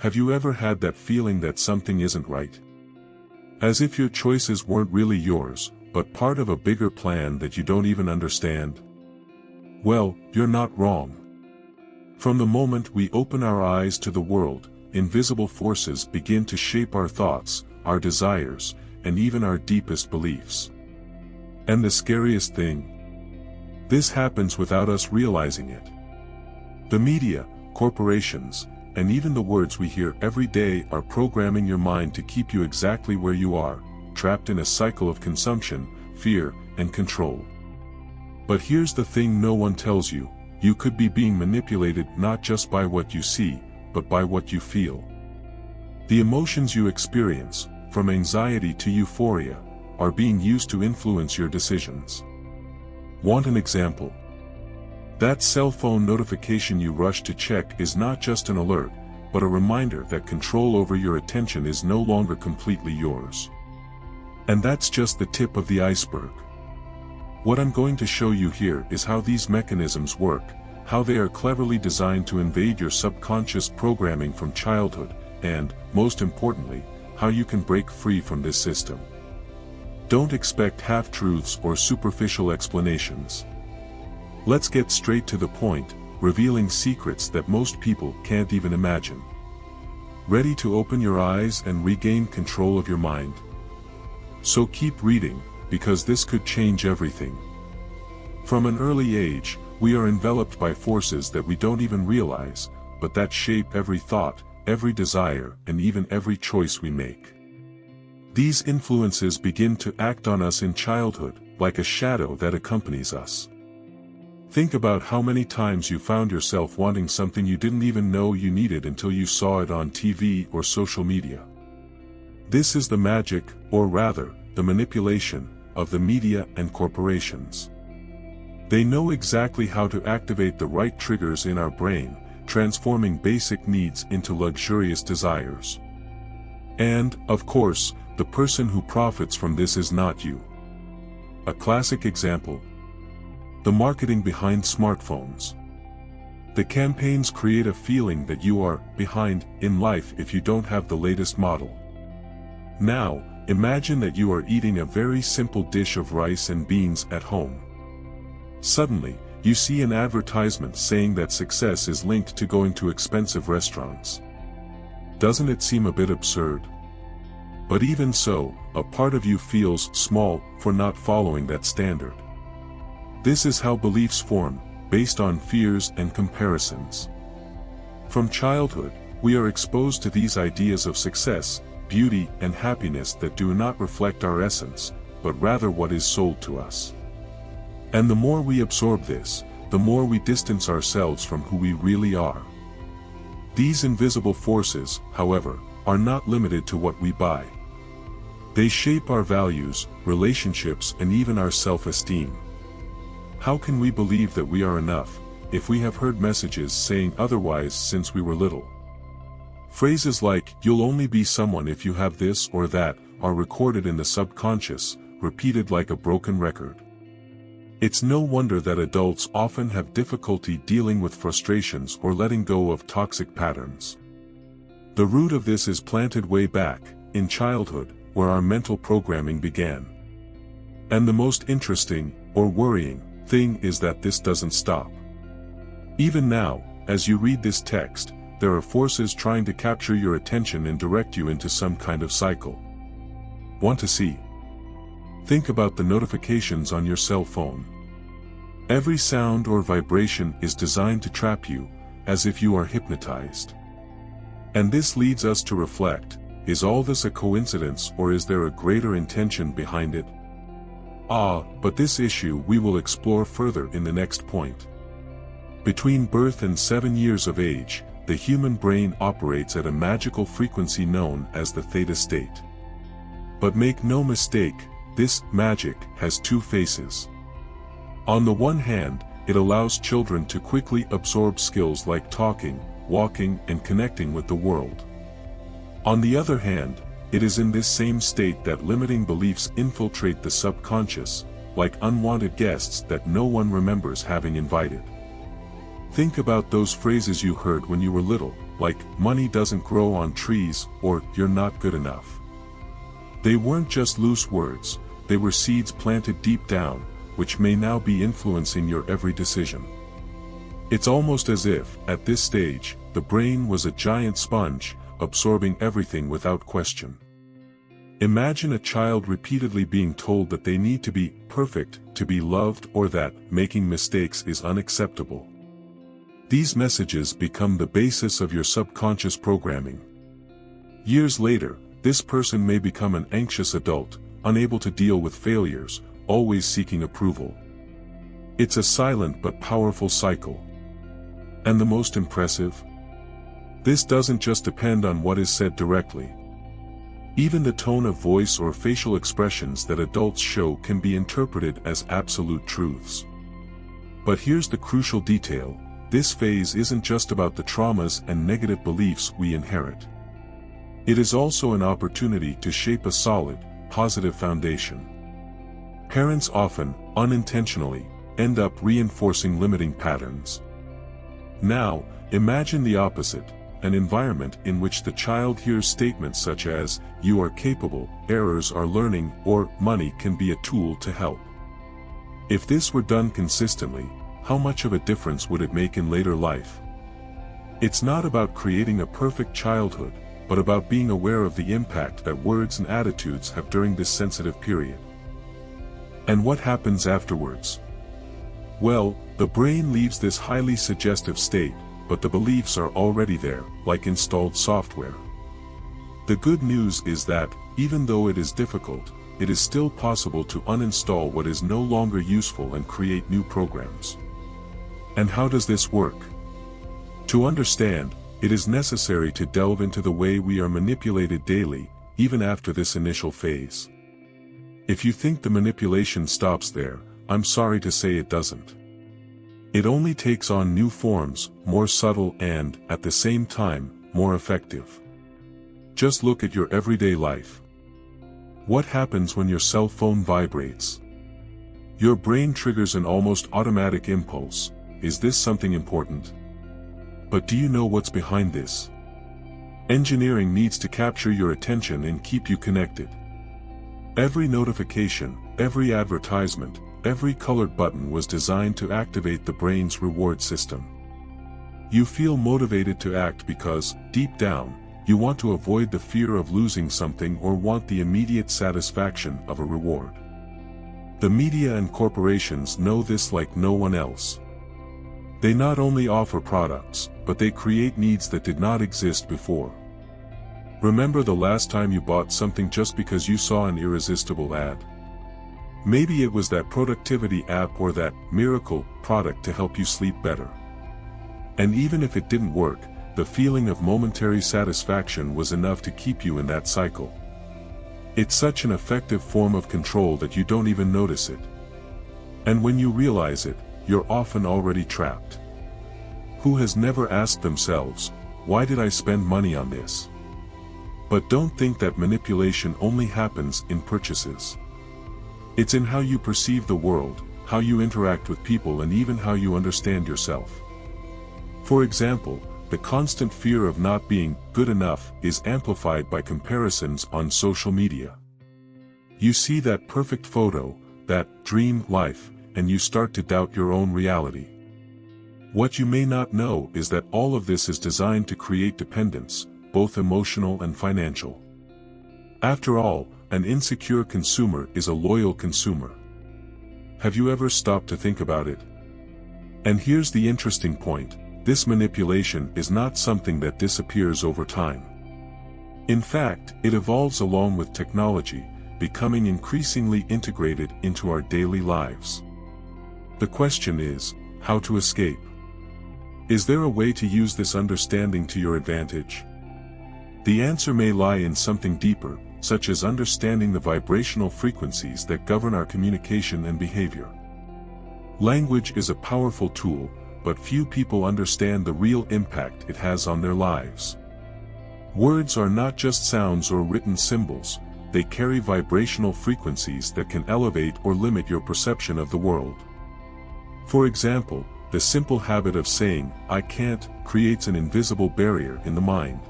Have you ever had that feeling that something isn't right? As if your choices weren't really yours, but part of a bigger plan that you don't even understand? Well, you're not wrong. From the moment we open our eyes to the world, invisible forces begin to shape our thoughts, our desires, and even our deepest beliefs. And the scariest thing? This happens without us realizing it. The media, corporations, and even the words we hear every day are programming your mind to keep you exactly where you are, trapped in a cycle of consumption, fear, and control. But here's the thing no one tells you: you could be being manipulated not just by what you see, but by what you feel. The emotions you experience, from anxiety to euphoria, are being used to influence your decisions. Want an example? That cell phone notification you rush to check is not just an alert, but a reminder that control over your attention is no longer completely yours. And that's just the tip of the iceberg. What I'm going to show you here is how these mechanisms work, how they are cleverly designed to invade your subconscious programming from childhood, and, most importantly, how you can break free from this system. Don't expect half-truths or superficial explanations. Let's get straight to the point, revealing secrets that most people can't even imagine. Ready to open your eyes and regain control of your mind? So keep reading, because this could change everything. From an early age, we are enveloped by forces that we don't even realize, but that shape every thought, every desire, and even every choice we make. These influences begin to act on us in childhood, like a shadow that accompanies us. Think about how many times you found yourself wanting something you didn't even know you needed until you saw it on TV or social media. This is the magic, or rather, the manipulation, of the media and corporations. They know exactly how to activate the right triggers in our brain, transforming basic needs into luxurious desires. And, of course, the person who profits from this is not you. A classic example: the marketing behind smartphones. The campaigns create a feeling that you are behind in life if you don't have the latest model. Now, imagine that you are eating a very simple dish of rice and beans at home. Suddenly, you see an advertisement saying that success is linked to going to expensive restaurants. Doesn't it seem a bit absurd? But even so, a part of you feels small for not following that standard. This is how beliefs form, based on fears and comparisons. From childhood, we are exposed to these ideas of success, beauty, and happiness that do not reflect our essence, but rather what is sold to us. And the more we absorb this, the more we distance ourselves from who we really are. These invisible forces, however, are not limited to what we buy. They shape our values, relationships, and even our self-esteem. How can we believe that we are enough, if we have heard messages saying otherwise since we were little? Phrases like, "You'll only be someone if you have this or that," are recorded in the subconscious, repeated like a broken record. It's no wonder that adults often have difficulty dealing with frustrations or letting go of toxic patterns. The root of this is planted way back, in childhood, where our mental programming began. And the most interesting, or worrying, thing is that this doesn't stop. Even now, as you read this text, there are forces trying to capture your attention and direct you into some kind of cycle. Want to see? Think about the notifications on your cell phone. Every sound or vibration is designed to trap you, as if you are hypnotized. And this leads us to reflect, is all this a coincidence or is there a greater intention behind it? But this issue we will explore further in the next point. Between birth and 7 years of age, the human brain operates at a magical frequency known as the theta state. But make no mistake, this magic has two faces. On the one hand, it allows children to quickly absorb skills like talking, walking, and connecting with the world. On the other hand, it is in this same state that limiting beliefs infiltrate the subconscious, like unwanted guests that no one remembers having invited. Think about those phrases you heard when you were little, like money doesn't grow on trees or you're not good enough. They weren't just loose words, they were seeds planted deep down, which may now be influencing your every decision. It's almost as if, at this stage, the brain was a giant sponge, absorbing everything without question. Imagine a child repeatedly being told that they need to be perfect to be loved or that making mistakes is unacceptable. These messages become the basis of your subconscious programming. Years later, this person may become an anxious adult, unable to deal with failures, always seeking approval. It's a silent but powerful cycle. And the most impressive? This doesn't just depend on what is said directly. Even the tone of voice or facial expressions that adults show can be interpreted as absolute truths. But here's the crucial detail: this phase isn't just about the traumas and negative beliefs we inherit. It is also an opportunity to shape a solid, positive foundation. Parents often, unintentionally, end up reinforcing limiting patterns. Now, imagine the opposite, an environment in which the child hears statements such as, "You are capable, errors are learning," or "Money can be a tool to help." If this were done consistently, how much of a difference would it make in later life? It's not about creating a perfect childhood, but about being aware of the impact that words and attitudes have during this sensitive period. And what happens afterwards? Well, the brain leaves this highly suggestive state, but the beliefs are already there, like installed software. The good news is that, even though it is difficult, it is still possible to uninstall what is no longer useful and create new programs. And how does this work? To understand, it is necessary to delve into the way we are manipulated daily, even after this initial phase. If you think the manipulation stops there, I'm sorry to say it doesn't. It only takes on new forms, more subtle and, at the same time, more effective. Just look at your everyday life. What happens when your cell phone vibrates? Your brain triggers an almost automatic impulse: is this something important? But do you know what's behind this? Engineering needs to capture your attention and keep you connected. Every notification, every advertisement, every colored button was designed to activate the brain's reward system. You feel motivated to act because, deep down, you want to avoid the fear of losing something or want the immediate satisfaction of a reward. The media and corporations know this like no one else. They not only offer products, but they create needs that did not exist before. Remember the last time you bought something just because you saw an irresistible ad? Maybe it was that productivity app or that miracle product to help you sleep better. And even if it didn't work, the feeling of momentary satisfaction was enough to keep you in that cycle. It's such an effective form of control that you don't even notice it. And when you realize it, you're often already trapped. Who has never asked themselves, why did I spend money on this? But don't think that manipulation only happens in purchases. It's in how you perceive the world, how you interact with people, and even how you understand yourself. For example, the constant fear of not being good enough is amplified by comparisons on social media. You see that perfect photo, that dream life, and you start to doubt your own reality. What you may not know is that all of this is designed to create dependence, both emotional and financial. After all, an insecure consumer is a loyal consumer. Have you ever stopped to think about it? And here's the interesting point: this manipulation is not something that disappears over time. In fact, it evolves along with technology, becoming increasingly integrated into our daily lives. The question is, how to escape? Is there a way to use this understanding to your advantage? The answer may lie in something deeper, such as understanding the vibrational frequencies that govern our communication and behavior. Language is a powerful tool, but few people understand the real impact it has on their lives. Words are not just sounds or written symbols, they carry vibrational frequencies that can elevate or limit your perception of the world. For example, the simple habit of saying, "I can't," creates an invisible barrier in the mind.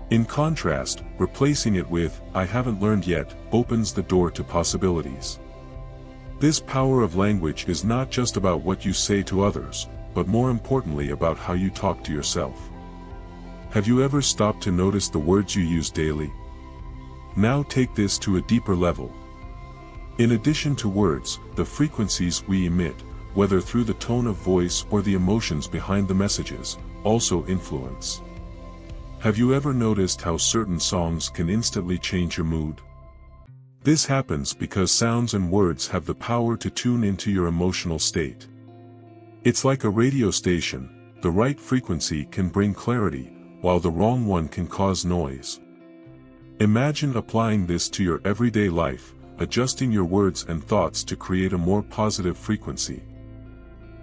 In contrast, replacing it with, "I haven't learned yet," opens the door to possibilities. This power of language is not just about what you say to others, but more importantly about how you talk to yourself. Have you ever stopped to notice the words you use daily? Now take this to a deeper level. In addition to words, the frequencies we emit, whether through the tone of voice or the emotions behind the messages, also influence. Have you ever noticed how certain songs can instantly change your mood? This happens because sounds and words have the power to tune into your emotional state. It's like a radio station. The right frequency can bring clarity, while the wrong one can cause noise. Imagine applying this to your everyday life, adjusting your words and thoughts to create a more positive frequency.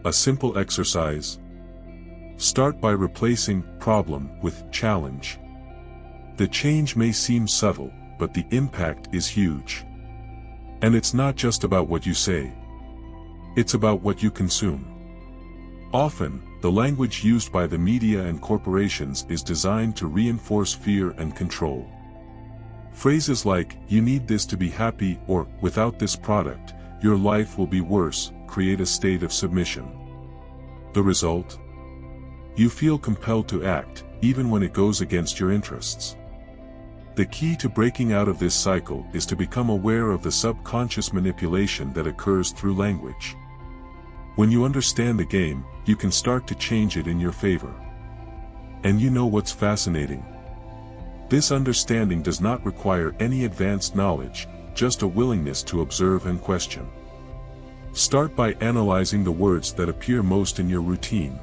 A simple exercise. Start by replacing "problem" with "challenge." The change may seem subtle, but the impact is huge. And it's not just about what you say. It's about what you consume. Often, the language used by the media and corporations is designed to reinforce fear and control. Phrases like, "You need this to be happy," or "Without this product, your life will be worse," create a state of submission. The result? You feel compelled to act, even when it goes against your interests. The key to breaking out of this cycle is to become aware of the subconscious manipulation that occurs through language. When you understand the game, you can start to change it in your favor. And you know what's fascinating? This understanding does not require any advanced knowledge, just a willingness to observe and question. Start by analyzing the words that appear most in your routine.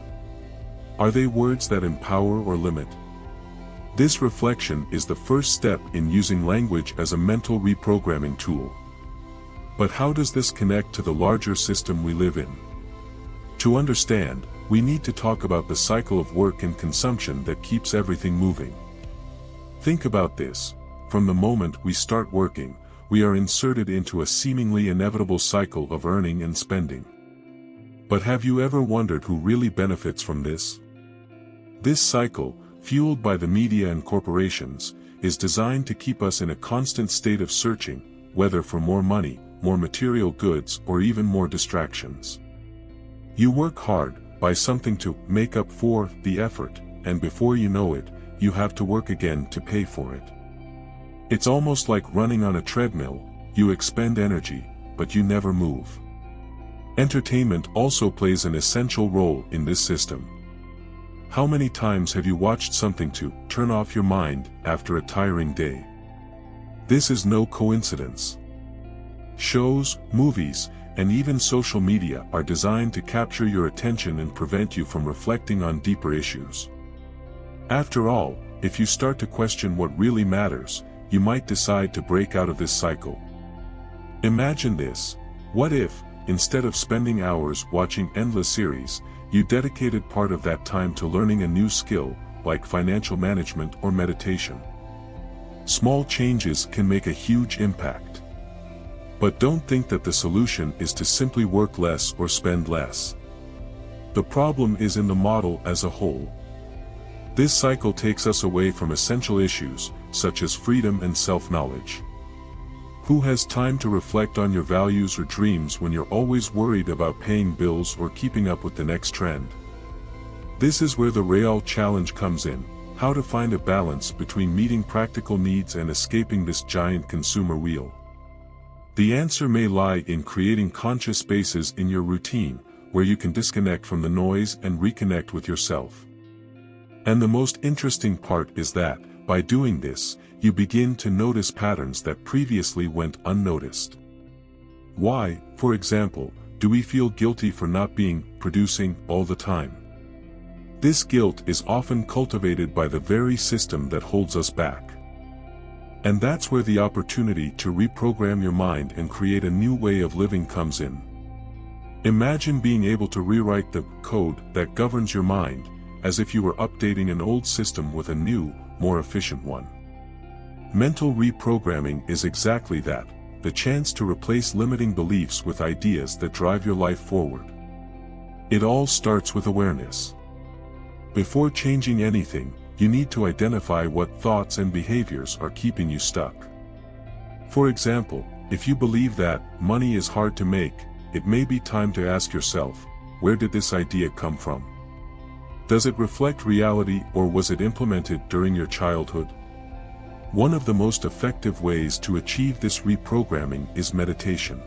Are they words that empower or limit? This reflection is the first step in using language as a mental reprogramming tool. But how does this connect to the larger system we live in? To understand, we need to talk about the cycle of work and consumption that keeps everything moving. Think about this. From the moment we start working, we are inserted into a seemingly inevitable cycle of earning and spending. But have you ever wondered who really benefits from this? This cycle, fueled by the media and corporations, is designed to keep us in a constant state of searching, whether for more money, more material goods, or even more distractions. You work hard, buy something to make up for the effort, and before you know it, you have to work again to pay for it. It's almost like running on a treadmill. You expend energy, but you never move. Entertainment also plays an essential role in this system. How many times have you watched something to turn off your mind after a tiring day? This is no coincidence. Shows, movies, and even social media are designed to capture your attention and prevent you from reflecting on deeper issues. After all, if you start to question what really matters, you might decide to break out of this cycle. Imagine this. What if, instead of spending hours watching endless series, you dedicated part of that time to learning a new skill, like financial management or meditation? Small changes can make a huge impact. But don't think that the solution is to simply work less or spend less. The problem is in the model as a whole. This cycle takes us away from essential issues, such as freedom and self-knowledge. Who has time to reflect on your values or dreams when you're always worried about paying bills or keeping up with the next trend? This is where the real challenge comes in: how to find a balance between meeting practical needs and escaping this giant consumer wheel. The answer may lie in creating conscious spaces in your routine, where you can disconnect from the noise and reconnect with yourself. And the most interesting part is that, by doing this, you begin to notice patterns that previously went unnoticed. Why, for example, do we feel guilty for not producing all the time? This guilt is often cultivated by the very system that holds us back. And that's where the opportunity to reprogram your mind and create a new way of living comes in. Imagine being able to rewrite the code that governs your mind, as if you were updating an old system with a new, more efficient one. Mental reprogramming is exactly that, the chance to replace limiting beliefs with ideas that drive your life forward. It all starts with awareness. Before changing anything, you need to identify what thoughts and behaviors are keeping you stuck. For example, if you believe that money is hard to make, it may be time to ask yourself, where did this idea come from? Does it reflect reality, or was it implemented during your childhood? One of the most effective ways to achieve this reprogramming is meditation.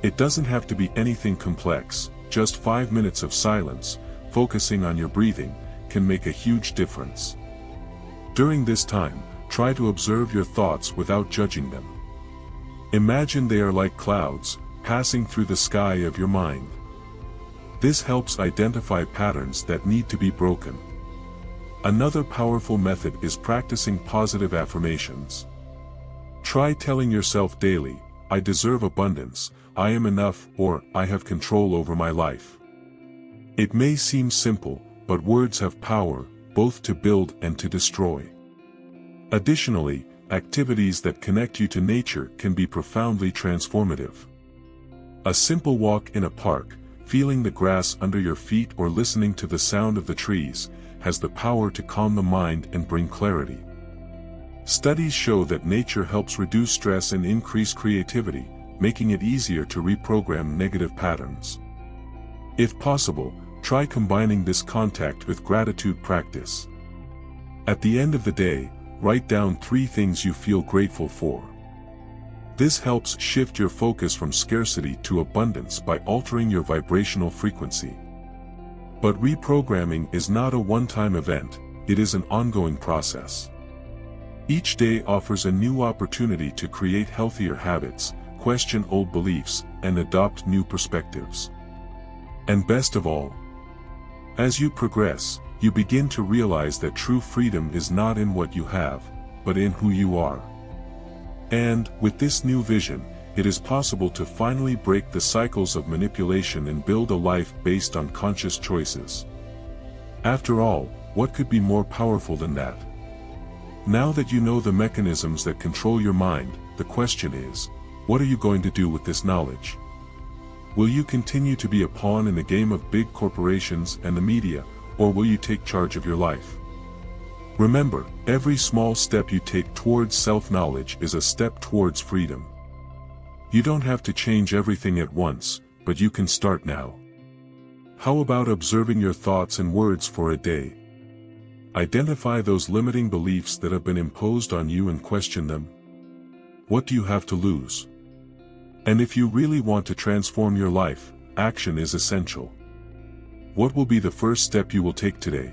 It doesn't have to be anything complex, just 5 minutes of silence, focusing on your breathing, can make a huge difference. During this time, try to observe your thoughts without judging them. Imagine they are like clouds, passing through the sky of your mind. This helps identify patterns that need to be broken. Another powerful method is practicing positive affirmations. Try telling yourself daily, I deserve abundance, I am enough, or I have control over my life. It may seem simple, but words have power, both to build and to destroy. Additionally, activities that connect you to nature can be profoundly transformative. A simple walk in a park, feeling the grass under your feet, or listening to the sound of the trees, has the power to calm the mind and bring clarity. Studies show that nature helps reduce stress and increase creativity, making it easier to reprogram negative patterns. If possible, try combining this contact with gratitude practice. At the end of the day, write down 3 things you feel grateful for. This helps shift your focus from scarcity to abundance by altering your vibrational frequency. But reprogramming is not a one-time event, it is an ongoing process. Each day offers a new opportunity to create healthier habits, question old beliefs, and adopt new perspectives. And best of all, as you progress, you begin to realize that true freedom is not in what you have, but in who you are. And, with this new vision, it is possible to finally break the cycles of manipulation and build a life based on conscious choices. After all, what could be more powerful than that? Now that you know the mechanisms that control your mind, the question is, what are you going to do with this knowledge? Will you continue to be a pawn in the game of big corporations and the media, or will you take charge of your life? Remember, every small step you take towards self-knowledge is a step towards freedom. You don't have to change everything at once, but you can start now. How about observing your thoughts and words for a day? Identify those limiting beliefs that have been imposed on you and question them. What do you have to lose? And if you really want to transform your life, action is essential. What will be the first step you will take today?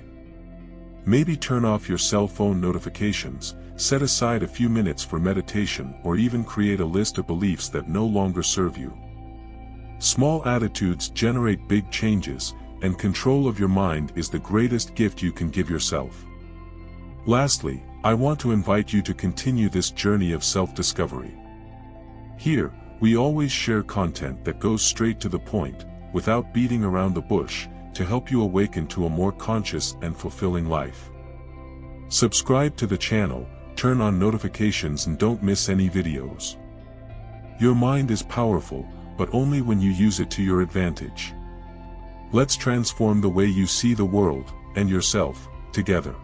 Maybe turn off your cell phone notifications, set aside a few minutes for meditation, or even create a list of beliefs that no longer serve you. Small attitudes generate big changes, and control of your mind is the greatest gift you can give yourself. Lastly, I want to invite you to continue this journey of self-discovery. Here, we always share content that goes straight to the point, without beating around the bush, to help you awaken to a more conscious and fulfilling life. Subscribe to the channel, turn on notifications, and don't miss any videos. Your mind is powerful, but only when you use it to your advantage. Let's transform the way you see the world, and yourself, together.